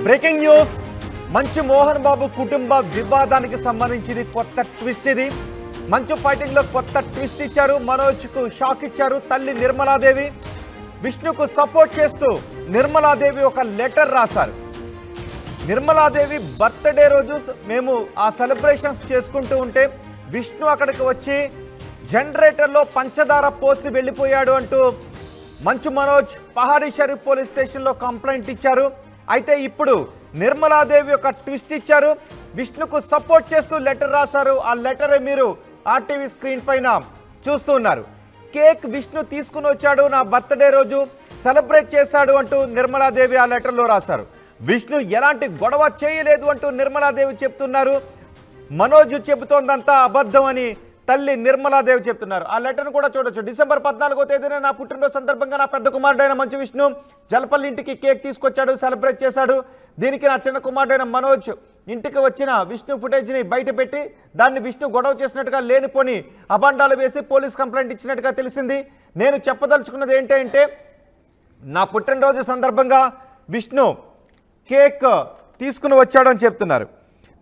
Breaking news మంచు మోహన్ బాబు కుటుంబ వివాదానికి సంబంధించి కొత్త ట్విస్ట్ ఇది మంచు ఫైటింగ్ లో కొత్త ట్విస్ట్ ఇచ్చారు మనోజ్ కు షాక్ ఇచ్చారు తల్లి నిర్మలాదేవి విష్ణుకు సపోర్ట్ చేస్తూ నిర్మలాదేవి ఒక లెటర్ రాశారు నిర్మలాదేవి బర్త్డే రోజు మేము ఆ సెలబ్రేషన్స్ చేసుకుంటూ ఉంటే విష్ణు అక్కడికి వచ్చి జనరేటర్లో పంచదార పోసి వెళ్ళిపోయాడు అంటూ మంచు మనోజ్ పహాడీ షరీఫ్ పోలీస్ స్టేషన్లో కంప్లైంట్ ఇచ్చారు అయితే ఇప్పుడు నిర్మలాదేవి ఒక ట్విస్ట్ ఇచ్చారు విష్ణుకు సపోర్ట్ చేస్తూ లెటర్ రాశారు ఆ లెటర్ మీరు ఆర్టీవీ స్క్రీన్ పైన చూస్తూ ఉన్నారు కేక్ విష్ణు తీసుకుని వచ్చాడు నా బర్త్డే రోజు సెలబ్రేట్ చేశాడు అంటూ నిర్మలాదేవి ఆ లెటర్లో రాశారు విష్ణు ఎలాంటి గొడవ చేయలేదు అంటూ నిర్మలాదేవి చెప్తున్నారు మనోజ్ చెబుతోందంతా అబద్ధం అని తల్లి నిర్మలాదేవి చెప్తున్నారు ఆ లెటర్ను కూడా చూడొచ్చు డిసెంబర్ 14వ తేదీన నా పుట్టినరోజు సందర్భంగా నా పెద్ద కుమారుడైన మంచు విష్ణు జలపల్లి ఇంటికి కేక్ తీసుకొచ్చాడు సెలబ్రేట్ చేశాడు దీనికి నా చిన్న కుమారుడైన మనోజ్ ఇంటికి వచ్చిన విష్ణు ఫుటేజ్ని బయటపెట్టి దాన్ని విష్ణు గొడవ చేసినట్టుగా లేనిపోని అబాండాలు వేసి పోలీస్ కంప్లైంట్ ఇచ్చినట్టుగా తెలిసింది నేను చెప్పదలుచుకున్నది ఏంటంటే నా పుట్టినరోజు సందర్భంగా విష్ణు కేక్ తీసుకుని వచ్చాడని చెప్తున్నారు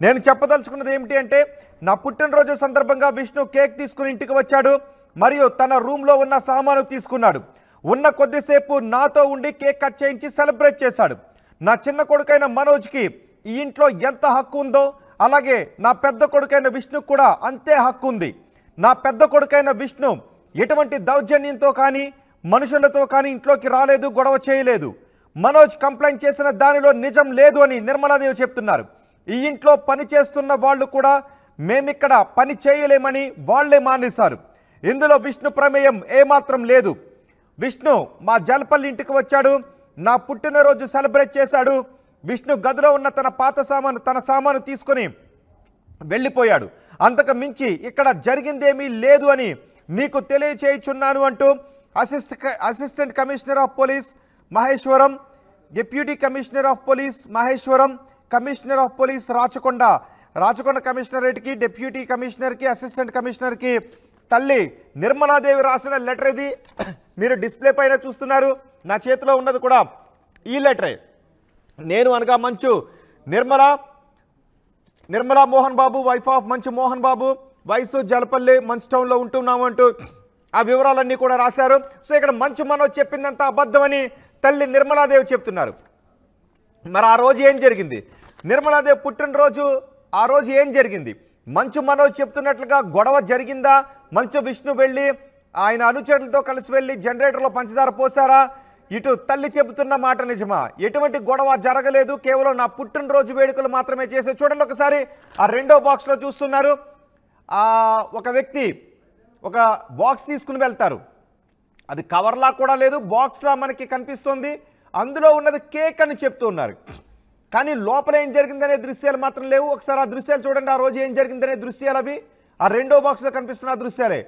నేను చెప్పదలుచుకున్నది ఏమిటి అంటే నా పుట్టినరోజు సందర్భంగా విష్ణు కేక్ తీసుకుని ఇంటికి వచ్చాడు మరియు తన రూమ్లో ఉన్న సామాను తీసుకున్నాడు ఉన్న కొద్దిసేపు నాతో ఉండి కేక్ కట్ చేయించి సెలబ్రేట్ చేశాడు నా చిన్న కొడుకైన మనోజ్కి ఈ ఇంట్లో ఎంత హక్కు ఉందో అలాగే నా పెద్ద కొడుకైన విష్ణుకు కూడా అంతే హక్కు ఉంది నా పెద్ద కొడుకైన విష్ణు ఎటువంటి దౌర్జన్యంతో కానీ మనుషులతో కానీ ఇంట్లోకి రాలేదు గొడవ చేయలేదు మనోజ్ కంప్లైంట్ చేసిన దానిలో నిజం లేదు అని నిర్మలాదేవి చెప్తున్నారు ఈ ఇంట్లో పని చేస్తున్న వాళ్ళు కూడా మేమిక్కడ పని చేయలేమని వాళ్లే మానేశారు ఇందులో విష్ణు ప్రమేయం ఏమాత్రం లేదు విష్ణు మా జలపల్లి ఇంటికి వచ్చాడు నా పుట్టినరోజు సెలబ్రేట్ చేశాడు విష్ణు గదిలో ఉన్న తన సామాను తీసుకొని వెళ్ళిపోయాడు అంతకు మించి ఇక్కడ జరిగిందేమీ లేదు అని మీకు తెలియచేయుచున్నాను అంటూ assistant commissioner of police Maheshwaram deputy commissioner of police Maheshwaram commissioner of police Rachakonda కమిషనరేట్కి డిప్యూటీ కమిషనర్కి అసిస్టెంట్ కమిషనర్కి తల్లి నిర్మలాదేవి రాసిన లెటర్ ఇది మీరు డిస్ప్లే పైన చూస్తున్నారు నా చేతిలో ఉన్నది కూడా ఈ లెటరే నేను అనగా మంచు నిర్మలా మోహన్ బాబు వైఫ్ ఆఫ్ మంచు మోహన్ బాబు వయసు జలపల్లి మంచు టౌన్లో ఉంటున్నాము అంటూ ఆ వివరాలన్నీ కూడా రాశారు సో ఇక్కడ మంచు మనోజ్ చెప్పిందంతా అబద్ధమని తల్లి నిర్మలాదేవి చెప్తున్నారు మరి ఆ రోజు ఏం జరిగింది నిర్మలాదేవి పుట్టినరోజు ఆ రోజు ఏం జరిగింది మంచు మనోజ్ చెప్తున్నట్లుగా గొడవ జరిగిందా మంచు విష్ణు వెళ్ళి ఆయన అనుచరులతో కలిసి వెళ్ళి జనరేటర్లో పంచదార పోసారా ఇటు తల్లి చెబుతున్న మాట నిజమా ఎటువంటి గొడవ జరగలేదు కేవలం నా పుట్టినరోజు వేడుకలు మాత్రమే చేసే చూడండి ఒకసారి ఆ రెండో బాక్స్లో చూస్తున్నారు ఒక వ్యక్తి ఒక బాక్స్ తీసుకుని వెళ్తారు అది కవర్లా కూడా లేదు బాక్స్లా మనకి కనిపిస్తుంది అందులో ఉన్నది కేక్ అని చెప్తూ ఉన్నారు కానీ లోపల ఏం జరిగిందనే దృశ్యాలు మాత్రం లేవు ఒకసారి ఆ దృశ్యాలు చూడండి ఆ రోజు ఏం జరిగిందనే దృశ్యాలు అవి ఆ రెండో బాక్స్లో కనిపిస్తున్న దృశ్యాలే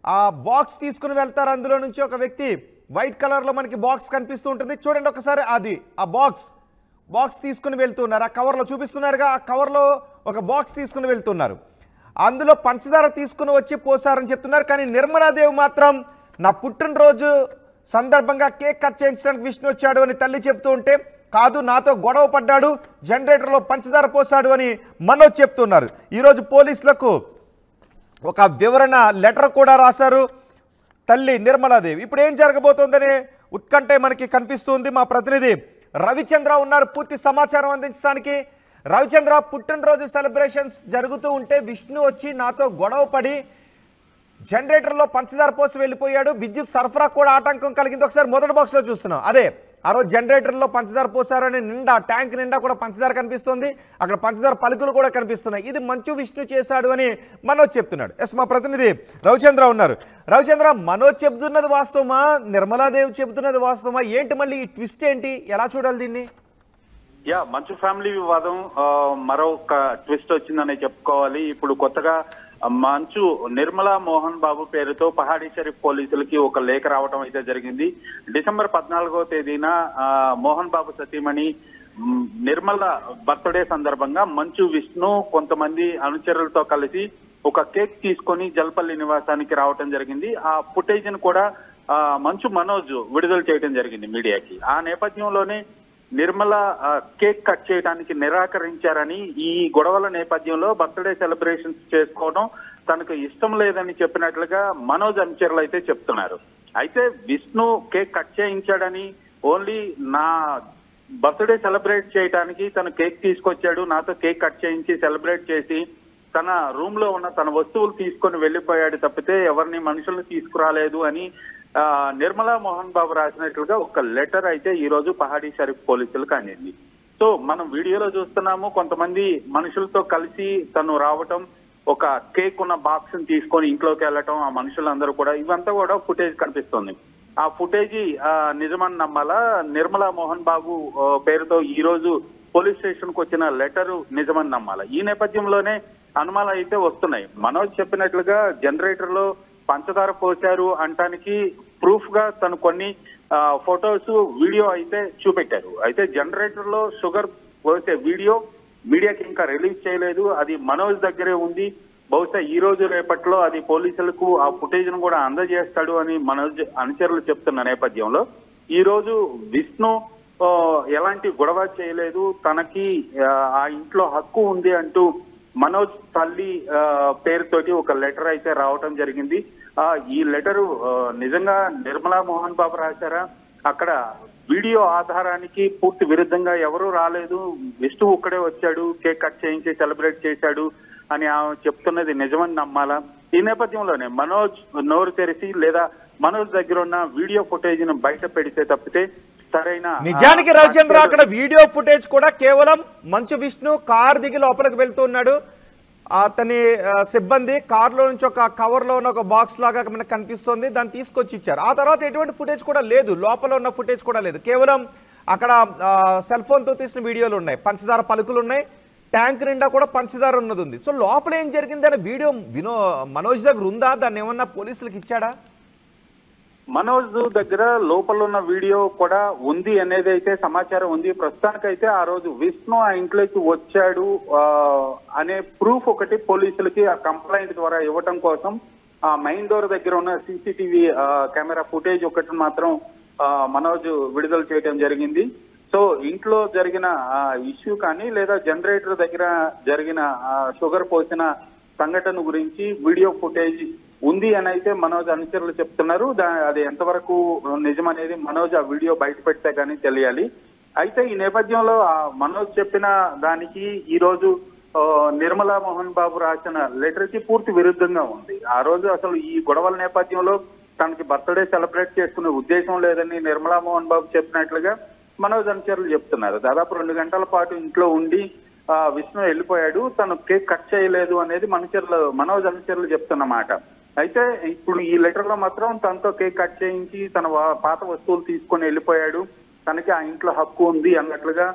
ఆ బాక్స్ తీసుకుని వెళ్తారు అందులో నుంచి ఒక వ్యక్తి వైట్ కలర్లో మనకి బాక్స్ కనిపిస్తూ ఉంటుంది చూడండి ఒకసారి అది ఆ బాక్స్ తీసుకుని వెళ్తున్నారు ఆ కవర్లో చూపిస్తున్నారుగా ఆ కవర్లో ఒక బాక్స్ తీసుకుని వెళ్తున్నారు అందులో పంచదార తీసుకుని వచ్చి పోసారని చెప్తున్నారు కానీ నిర్మలాదేవి మాత్రం నా పుట్టినరోజు సందర్భంగా కేక్ కట్ చేయించడానికి విష్ణు వచ్చాడు అని తల్లి చెప్తూ ఉంటే కాదు నాతో గొడవ పడ్డాడు జనరేటర్లో పంచదార పోసాడు అని మనోజ్ చెప్తున్నారు ఈరోజు పోలీసులకు ఒక వివరణ లెటర్ కూడా రాశారు తల్లి నిర్మలాదేవి ఇప్పుడు ఏం జరగబోతోందనే ఉత్కంఠ మనకి కనిపిస్తుంది మా ప్రతినిధి రవిచంద్ర ఉన్నారు పూర్తి సమాచారం అందించడానికి రవిచంద్ర పుట్టినరోజు సెలబ్రేషన్స్ జరుగుతూ ఉంటే విష్ణు వచ్చి నాతో గొడవ పడి జనరేటర్లో పంచదార పోసి వెళ్ళిపోయాడు విద్యుత్ సరఫరా కూడా ఆటంకం కలిగింది ఒకసారి మొదటి బాక్స్లో చూస్తున్నాం అదే ఆ రోజు జనరేటర్లో పంచదార పోసారని ట్యాంక్ నిండా కూడా పంచదార కనిపిస్తుంది అక్కడ పంచదార పలుకులు కూడా కనిపిస్తున్నాయి ఇది మంచు విష్ణు చేశాడు అని మనోజ్ చెప్తున్నాడు ఎస్ మా ప్రతినిధి రవిచంద్ర ఉన్నారు రవిచంద్ర మనోజ్ చెబుతున్నది వాస్తవమా నిర్మలాదేవి చెబుతున్నది వాస్తవమా ఏంటి మళ్ళీ ఈ ట్విస్ట్ ఏంటి ఎలా చూడాలి దీన్ని మంచు ఫ్యామిలీ వివాదం మరొక ట్విస్ట్ వచ్చిందనే చెప్పుకోవాలి ఇప్పుడు కొత్తగా మంచు నిర్మలా మోహన్ బాబు పేరుతో పహాడీ షరీఫ్ పోలీసులకి ఒక లేఖ రావడం అయితే జరిగింది డిసెంబర్ 14వ తేదీన మోహన్ బాబు సతీమణి నిర్మల బర్త్డే సందర్భంగా మంచు విష్ణు కొంతమంది అనుచరులతో కలిసి ఒక కేక్ తీసుకొని జలపల్లి నివాసానికి రావడం జరిగింది ఆ ఫుటేజ్ ను కూడా మంచు మనోజ్ విడుదల చేయడం జరిగింది మీడియాకి ఆ నేపథ్యంలోనే నిర్మల కేక్ కట్ చేయడానికి నిరాకరించారని, ఈ గొడవల నేపథ్యంలో బర్త్డే సెలబ్రేషన్స్ చేసుకోవడం తనకు ఇష్టం లేదని చెప్పినట్లుగా మనోజ్ అనుచరులు అయితే చెప్తున్నారు. అయితే విష్ణు కేక్ కట్ చేయించాడని, ఓన్లీ నా బర్త్డే సెలబ్రేట్ చేయడానికి తను కేక్ తీసుకొచ్చాడు, నాతో కేక్ కట్ చేయించి సెలబ్రేట్ చేసి తన రూమ్ లో ఉన్న తన వస్తువులు తీసుకొని వెళ్లిపోయాడు తప్పితే ఎవరిని మనుషుల్ని తీసుకురాలేదు అని నిర్మలా మోహన్ బాబు రాసినట్లుగా ఒక లెటర్ అయితే ఈ రోజు పహాడీ షరీఫ్ పోలీసులకు అందింది. సో మనం వీడియోలో చూస్తున్నాము, కొంతమంది మనుషులతో కలిసి తను రావటం, ఒక కేక్ ఉన్న బాక్స్ ని తీసుకొని ఇంట్లోకి వెళ్ళటం, ఆ మనుషులందరూ కూడా, ఇవంతా కూడా ఫుటేజ్ కనిపిస్తుంది. ఆ ఫుటేజీ నిజమని నమ్మాలా, నిర్మలా మోహన్ బాబు పేరుతో ఈ రోజు పోలీస్ స్టేషన్ కు వచ్చిన లెటర్ నిజమని నమ్మాలా? ఈ నేపథ్యంలోనే అనుమానాలు అయితే వస్తున్నాయి. మనోజ్ చెప్పినట్లుగా జనరేటర్ లో పంచదార పోశారు అంటానికి ప్రూఫ్ గా తను కొన్ని ఫొటోస్, వీడియో అయితే చూపెట్టారు. అయితే జనరేటర్ లో షుగర్ పోసే వీడియో మీడియాకి ఇంకా రిలీజ్ చేయలేదు, అది మనోజ్ దగ్గరే ఉంది. బహుశా ఈ రోజు రేపట్లో అది పోలీసులకు ఆ ఫుటేజ్ ను కూడా అందజేస్తాడు అని మనోజ్ అనుచరులు చెప్తున్న నేపథ్యంలో ఈ రోజు విష్ణు ఎలాంటి గొడవ చేయలేదు, తనకి ఆ ఇంట్లో హక్కు ఉంది అంటూ మనోజ్ తల్లి పేరుతోటి ఒక లెటర్ అయితే రావటం జరిగింది. ఈ లెటరు నిజంగా నిర్మలా మోహన్ బాబు రాశారా, అక్కడ వీడియో ఆధారానికి పూర్తి విరుద్ధంగా ఎవరూ రాలేదు, విష్ణు ఒక్కడే వచ్చాడు, కేక్ కట్ చేయించి సెలబ్రేట్ చేశాడు అని ఆమె చెప్తున్నది నిజమని నమ్మాలా? ఈ నేపథ్యంలోనే మనోజ్ నోరు తెరిచి లేదా మనోజ్ దగ్గర ఉన్న వీడియో ఫుటేజ్ ను బయట పెడితే తప్పితే సరైన, నిజానికి రవిచంద్ర అక్కడ వీడియో ఫుటేజ్ కూడా కేవలం మంచు విష్ణు కార్ దిగి లోపలికి వెళ్తున్నాడు, అతని సిబ్బంది కారులో నుంచి ఒక కవర్ లో ఉన్న ఒక బాక్స్ లాగా మనకు కనిపిస్తుంది, దాన్ని తీసుకొచ్చి ఇచ్చారు. ఆ తర్వాత ఎటువంటి ఫుటేజ్ కూడా లేదు, లోపల ఉన్న ఫుటేజ్ కూడా లేదు, కేవలం అక్కడ సెల్ ఫోన్ తో తీసిన వీడియోలు ఉన్నాయి, పంచదార పలుకులు ఉన్నాయి, ట్యాంక్ నిండా కూడా పంచదార ఉన్నది ఉంది. సో లోపల ఏం జరిగింది అనే వీడియో మనోజ్ దగ్గర ఉందా? దాన్ని ఏమన్నా పోలీసులకు ఇచ్చాడా? మనోజ్ దగ్గర లోపల ఉన్న వీడియో కూడా ఉంది అనేది అయితే సమాచారం ఉంది. ప్రస్తుతానికైతే ఆ రోజు విష్ణు ఆ ఇంట్లోకి వచ్చాడు అనే ప్రూఫ్ ఒకటి పోలీసులకి ఆ కంప్లైంట్ ద్వారా ఇవ్వటం కోసం ఆ మెయిన్ డోర్ దగ్గర ఉన్న సీసీటీవీ కెమెరా ఫుటేజ్ ఒకటి మాత్రం మనోజ్ విడుదల చేయడం జరిగింది. సో ఇంట్లో జరిగిన ఇష్యూ కానీ లేదా జనరేటర్ దగ్గర జరిగిన షుగర్ పోసిన సంఘటన గురించి వీడియో ఫుటేజ్ ఉంది అని అయితే మనోజ్ అనుచరులు చెప్తున్నారు. అది ఎంతవరకు నిజమనేది మనోజ్ ఆ వీడియో బయట పెడితే కానీ తెలియాలి. అయితే ఈ నేపథ్యంలో మనోజ్ చెప్పిన దానికి ఈ రోజు నిర్మలా మోహన్ బాబు రాసిన లెటర్ కి పూర్తి విరుద్ధంగా ఉంది. ఆ రోజు అసలు ఈ గొడవల నేపథ్యంలో తనకి బర్త్డే సెలబ్రేట్ చేసుకునే ఉద్దేశం లేదని నిర్మలా మోహన్ బాబు చెప్పినట్లుగా మనోజ్ అనుచరులు చెప్తున్నారు. దాదాపు 2 గంటల పాటు ఇంట్లో ఉండి విష్ణు వెళ్ళిపోయాడు, తను కేక్ కట్ చేయలేదు అనేది మనోజ్ అనుచరులు చెప్తున్నమాట. అయితే ఇప్పుడు ఈ లెటర్ లో మాత్రం తనతో కేక్ కట్ చేయించి తన పాత వస్తువులు తీసుకొని వెళ్ళిపోయాడు, తనకి ఆ ఇంట్లో హక్కు ఉంది అన్నట్లుగా,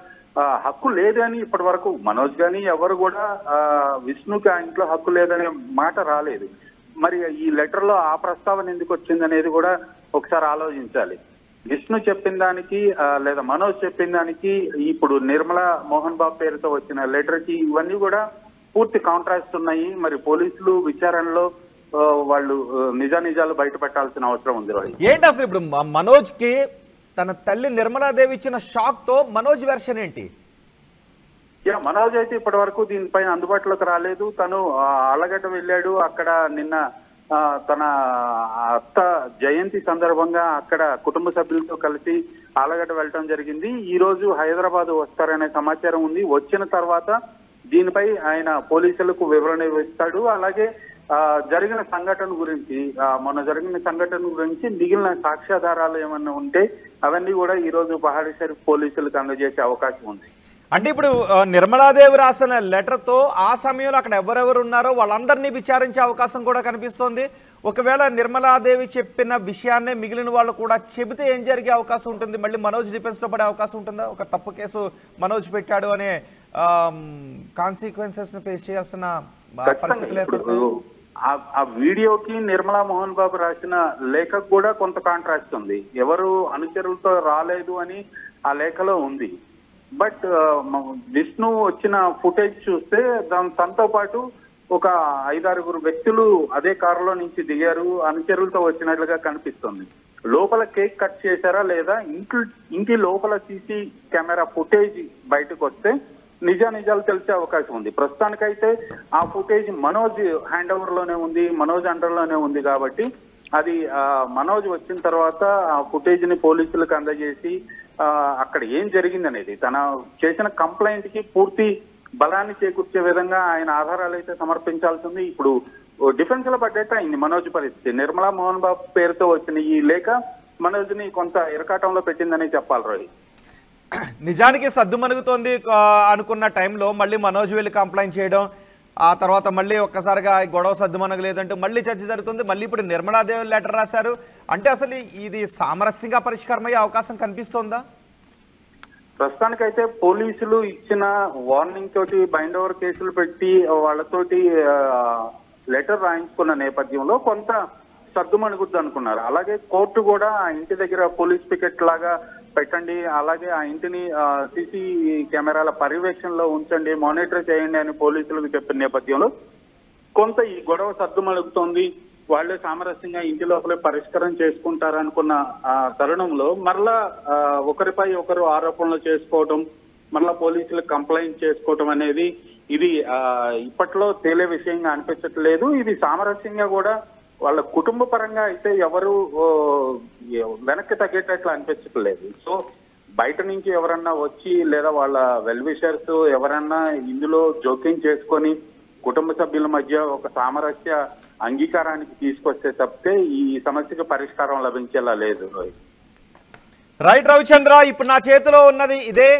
హక్కు లేదని ఇప్పటి వరకు మనోజ్ గాని ఎవరు కూడా విష్ణుకి ఆ ఇంట్లో హక్కు లేదనే మాట రాలేదు. మరి ఈ లెటర్ లో ఆ ప్రస్తావన ఎందుకు వచ్చింది అనేది కూడా ఒకసారి ఆలోచించాలి. విష్ణు చెప్పిన దానికి లేదా మనోజ్ చెప్పిన దానికి ఇప్పుడు నిర్మలా మోహన్ బాబు పేరుతో వచ్చిన లెటర్ కి ఇవన్నీ కూడా పూర్తి కాంట్రాస్ట్ ఉన్నాయి. మరి పోలీసులు విచారణలో వాళ్ళు నిజాలు బయట పెట్టాల్సిన అవసరం ఉంది. ఏంటి అసలు ఇప్పుడు మనోజ్ కి తన తల్లి నిర్మలాదేవి ఇచ్చిన షాక్ తో మనోజ్ వెర్షన్ ఏంటి? మనోజ్ అయితే ఇప్పటి వరకు దీనిపైన అందుబాటులోకి రాలేదు. తను ఆలగడ్డ వెళ్ళాడు, అక్కడ నిన్న తన అత్త జయంతి సందర్భంగా అక్కడ కుటుంబ సభ్యులతో కలిసి ఆలగడ్డ వెళ్ళటం జరిగింది. ఈ రోజు హైదరాబాద్ వస్తారనే సమాచారం ఉంది. వచ్చిన తర్వాత దీనిపై ఆయన పోలీసులకు వివరణ ఇస్తాడు. అలాగే జరిగిన సంఘటన గురించి, మొన్న జరిగిన సంఘటన గురించి మిగిలిన సాక్ష్యాధారాలు ఏమన్నా ఉంటే అవన్నీ కూడా ఈ రోజు పహాడీ షరీఫ్ పోలీసులకు అందజేసే అవకాశం ఉంది. అంటే ఇప్పుడు నిర్మలాదేవి రాసిన లెటర్తో ఆ సమయంలో అక్కడ ఎవరెవరు ఉన్నారో వాళ్ళందరినీ విచారించే అవకాశం కూడా కనిపిస్తోంది. ఒకవేళ నిర్మలాదేవి చెప్పిన విషయాన్నే మిగిలిన వాళ్ళు కూడా చెబితే ఏం జరిగే అవకాశం ఉంటుంది? మళ్ళీ మనోజ్ డిఫెన్స్లో పడే అవకాశం ఉంటుందా? ఒక తప్పు కేసు మనోజ్ పెట్టాడు అనే కాన్సిక్వెన్సెస్ ని ఫేస్ చేయాల్సిన పరిస్థితులు ఏర్పడతాయి. ఆ వీడియోకి నిర్మలా మోహన్ బాబు రాసిన లేఖకు కూడా కొంత కాంట్రాస్ట్ ఉంది. ఎవరు అనుచరులతో రాలేదు అని ఆ లేఖలో ఉంది. బట్ విష్ణు వచ్చిన ఫుటేజ్ చూస్తే తనతో పాటు ఒక 5-6 వ్యక్తులు అదే కారులో నుంచి దిగారు, అనుచరులతో వచ్చినట్లుగా కనిపిస్తుంది. లోపల కేక్ కట్ చేశారా లేదా, ఇంటి లోపల సీసీ కెమెరా ఫుటేజ్ బయటకు వస్తే నిజాలు తెలిసే అవకాశం ఉంది. ప్రస్తుతానికైతే ఆ ఫుటేజ్ మనోజ్ హ్యాండ్ ఓవర్ లోనే ఉంది, మనోజ్ అండర్ లోనే ఉంది. కాబట్టి అది మనోజ్ వచ్చిన తర్వాత ఆ ఫుటేజ్ ని పోలీసులకు అందజేసి అక్కడ ఏం జరిగింది అనేది, తన చేసిన కంప్లైంట్ కి పూర్తి బలాన్ని చేకూర్చే విధంగా ఆయన ఆధారాలు అయితే సమర్పించాల్సింది. ఇప్పుడు డిఫెన్స్ లో పడ్డట్టు అయింది మనోజ్ పరిస్థితి. నిర్మలా మోహన్ బాబు పేరుతో వచ్చిన ఈ లేఖ మనోజ్ ని కొంత ఇరకాటంలో పెట్టిందని చెప్పాలి రోహిత్. నిజానికి సద్దుమణుగుతోంది అనుకున్న టైంలో మళ్ళీ మనోజ్ వెళ్ళి కంప్లైంట్ చేయడం, ఆ తర్వాత మళ్ళీ ఒక్కసారిగా గొడవ సద్దుమణగలేదంటూ మళ్ళీ చర్చ జరుగుతుంది. మళ్ళీ ఇప్పుడు నిర్మలాదేవి లెటర్ రాశారు అంటే అసలు ఇది సామరస్యంగా పరిష్కారం అయ్యే అవకాశం కనిపిస్తోందా? ప్రస్తుతానికైతే పోలీసులు ఇచ్చిన వార్నింగ్ తోటి బైండ్ ఓవర్ కేసులు పెట్టి వాళ్ళతోటి లెటర్ రాయించుకున్న నేపథ్యంలో కొంత సర్దుమణుగుద్దు అనుకున్నారు. అలాగే కోర్టు కూడా ఆ ఇంటి దగ్గర పోలీస్ పికెట్ లాగా పెట్టండి, అలాగే ఆ ఇంటిని సీసీ కెమెరాల పర్యవేక్షణలో ఉంచండి, మానిటర్ చేయండి అని పోలీసులకు చెప్పిన నేపథ్యంలో కొంత ఈ గొడవ సర్దుమణుగుతోంది. వాళ్లే సామరస్యంగా ఇంటి లోపలే పరిష్కారం చేసుకుంటారనుకున్న తరుణంలో మరలా ఒకరిపై ఒకరు ఆరోపణలు చేసుకోవటం, మరలా పోలీసులకు కంప్లైంట్ చేసుకోవటం అనేది ఇది ఇప్పట్లో తేలే విషయంగా అనిపించట్లేదు. ఇది సామరస్యంగా కూడా వాళ్ళ కుటుంబ పరంగా అయితే ఎవరు వెనక్కి తగ్గేటట్లు అనిపించట్లేదు. సో బయట నుంచి ఎవరన్నా వచ్చి లేదా వాళ్ళ వెల్ విషర్స్ ఎవరన్నా ఇందులో జోక్యం చేసుకొని కుటుంబ సభ్యుల మధ్య ఒక సామరస్య అంగీకారానికి తీసుకొస్తే తప్పితే ఈ సమస్యకు పరిష్కారం లభించేలా లేదు. రైట్ రవిచంద్ర, ఇప్పుడు నా చేతిలో ఉన్నది ఇదే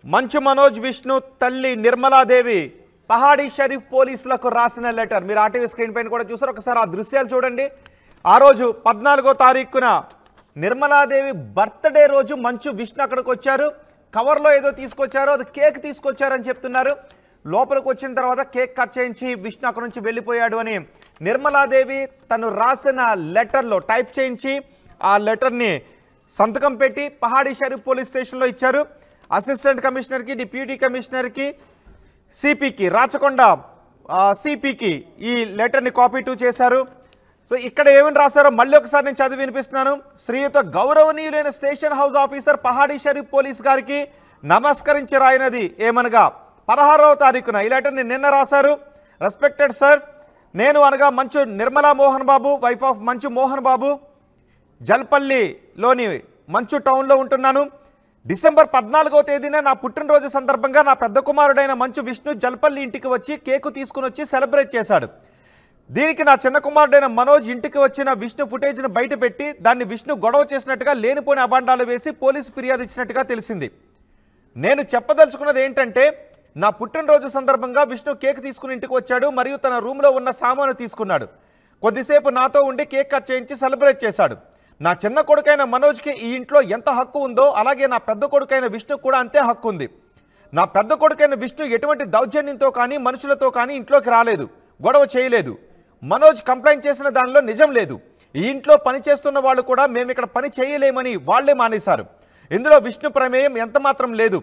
మంచు మనోజ్ విష్ణు తల్లి నిర్మలాదేవి పహాడీ షరీఫ్ పోలీసులకు రాసిన లెటర్. మీరు ఆర్టీవీ స్క్రీన్ పైన కూడా చూసారు, ఒకసారి ఆ దృశ్యాలు చూడండి. ఆ రోజు 14వ తారీఖున నిర్మలాదేవి బర్త్డే రోజు మంచు విష్ణు అక్కడికి వచ్చారు. కవర్లో ఏదో తీసుకొచ్చారు, అది కేక్ తీసుకొచ్చారని చెప్తున్నారు. లోపలికి వచ్చిన తర్వాత కేక్ కట్ చేయించి విష్ణు అక్కడి నుంచి వెళ్ళిపోయాడు అని నిర్మలాదేవి తను రాసిన లెటర్లో టైప్ చేయించి ఆ లెటర్ని సంతకం పెట్టి పహాడీ షరీఫ్ పోలీస్ స్టేషన్లో ఇచ్చారు. అసిస్టెంట్ కమిషనర్కి, డిప్యూటీ కమిషనర్కి, సిపికి, రాచకొండ సిపికి ఈ లెటర్ని కాపీ 2 చేశారు. సో ఇక్కడ ఏమని రాశారో మళ్ళీ ఒకసారి నేను చదివి వినిపిస్తున్నాను. శ్రీయుత గౌరవనీయులైన station house officer Pahadi Sharif police గారికి నమస్కరించి రాయినది ఏమనగా 16వ తారీఖున ఈ లెటర్ని నిన్న రాశారు. రెస్పెక్టెడ్ సార్, నేను అనగా మంచు నిర్మలా మోహన్ బాబు, వైఫ్ ఆఫ్ మంచు మోహన్ బాబు, జల్పల్లిలోని మంచు టౌన్లో ఉంటున్నాను. డిసెంబర్ 14వ తేదీన నా పుట్టినరోజు సందర్భంగా నా పెద్ద కుమారుడైన మంచు విష్ణు జల్పల్లి ఇంటికి వచ్చి కేకు తీసుకుని వచ్చి సెలబ్రేట్ చేశాడు. దీనికి నా చిన్న కుమారుడైన మనోజ్ ఇంటికి వచ్చిన విష్ణు ఫుటేజ్ను బయటపెట్టి దాన్ని విష్ణు గొడవ చేసినట్టుగా లేనిపోని అబాండాలు వేసి పోలీసు ఫిర్యాదు ఇచ్చినట్టుగా తెలిసింది. నేను చెప్పదలుచుకున్నది ఏంటంటే, నా పుట్టినరోజు సందర్భంగా విష్ణు కేక్ తీసుకుని ఇంటికి వచ్చాడు మరియు తన రూమ్లో ఉన్న సామాను తీసుకున్నాడు. కొద్దిసేపు నాతో ఉండి కేక్ కట్ చేయించి సెలబ్రేట్ చేశాడు. నా చిన్న కొడుకైన మనోజ్కి ఈ ఇంట్లో ఎంత హక్కు ఉందో అలాగే నా పెద్ద కొడుకైన విష్ణు కూడా అంతే హక్కు ఉంది. నా పెద్ద కొడుకైన విష్ణు ఎటువంటి దౌర్జన్యంతో కానీ మనుషులతో కానీ ఇంట్లోకి రాలేదు, గొడవ చేయలేదు. మనోజ్ కంప్లైంట్ చేసిన దానిలో నిజం లేదు. ఈ ఇంట్లో పని చేస్తున్న వాళ్ళు కూడా మేము ఇక్కడ పని చేయలేమని వాళ్లే మానేశారు. ఇందులో విష్ణు ప్రమేయం ఎంత మాత్రం లేదు.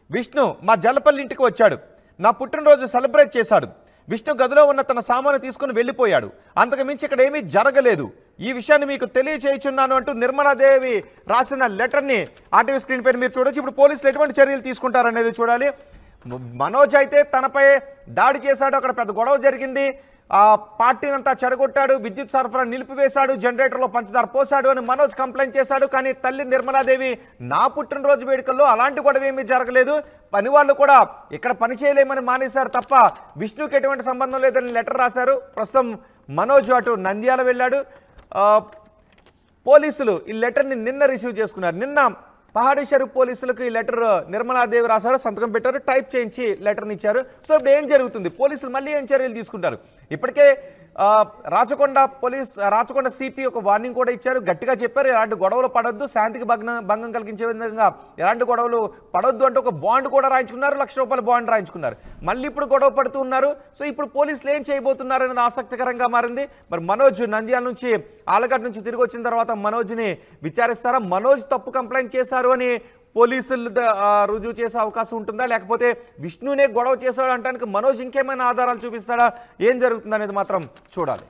విష్ణు మా జలపల్లి ఇంటికి వచ్చాడు, నా పుట్టినరోజు సెలబ్రేట్ చేశాడు. విష్ణు గదిలో ఉన్న తన సామాను తీసుకుని వెళ్ళిపోయాడు. అంతకు మించి ఇక్కడ ఏమీ జరగలేదు. ఈ విషయాన్ని మీకు తెలియచేయుచున్నాను అంటూ నిర్మలాదేవి రాసిన లెటర్ని ఆర్టీవీ స్క్రీన్ పైన మీరు చూడొచ్చు. ఇప్పుడు పోలీసులు ఎటువంటి చర్యలు తీసుకుంటారనేది చూడాలి. మనోజ్ అయితే తనపై దాడి చేశాడు, అక్కడ పెద్ద గొడవ జరిగింది, ఆ పార్టీని అంతా చెడగొట్టాడు, విద్యుత్ సరఫరా నిలిపివేశాడు, జనరేటర్లో పంచదార పోశాడు అని మనోజ్ కంప్లైంట్ చేశాడు. కానీ తల్లి నిర్మలాదేవి నా పుట్టినరోజు వేడుకల్లో అలాంటి గొడవ ఏమీ జరగలేదు, పని వాళ్ళు కూడా ఇక్కడ పని చేయలేమని మానేశారు తప్ప విష్ణుకి ఎటువంటి సంబంధం లేదని లెటర్ రాశారు. ప్రస్తుతం మనోజ్ అటు నంద్యాల వెళ్ళాడు. పోలీసులు ఈ లెటర్ని నిన్న రిసీవ్ చేసుకున్నారు. నిన్న పహాడీ షరీఫ్ పోలీసులకు ఈ లెటర్ నిర్మలాదేవి రాశారు, సంతకం పెట్టారు, టైప్ చేయించి లెటర్ని ఇచ్చారు. సో ఇప్పుడు ఏం జరుగుతుంది, పోలీసులు మళ్ళీ ఏం చర్యలు తీసుకుంటారు? ఇప్పటికే రాచకొండ సిపి ఒక వార్నింగ్ కూడా ఇచ్చారు, గట్టిగా చెప్పారు ఎలాంటి గొడవలు పడొద్దు, శాంతికి భంగం కలిగించే విధంగా ఎలాంటి గొడవలు పడొద్దు అంటే ఒక బాండ్ కూడా రాయించుకున్నారు, ₹1,00,000 బాండ్ రాయించుకున్నారు. మళ్ళీ ఇప్పుడు గొడవ పడుతూ ఉన్నారు. సో ఇప్పుడు పోలీసులు ఏం చేయబోతున్నారు అనేది ఆసక్తికరంగా మారింది. మరి మనోజ్ నంద్యాల నుంచి ఆలగడ్డ నుంచి తిరిగి వచ్చిన తర్వాత మనోజ్ని విచారిస్తారా? మనోజ్ తప్పు కంప్లైంట్ చేశారు అని పోలీసులు రుజువు చేసే అవకాశం ఉంటుందా, లేకపోతే విష్ణునే గొడవ చేశాడు అంటానికి మనోజ్ ఇంకేమైనా ఆధారాలు చూపిస్తాడా, ఏం జరుగుతుంది అనేది మాత్రం చూడాలి.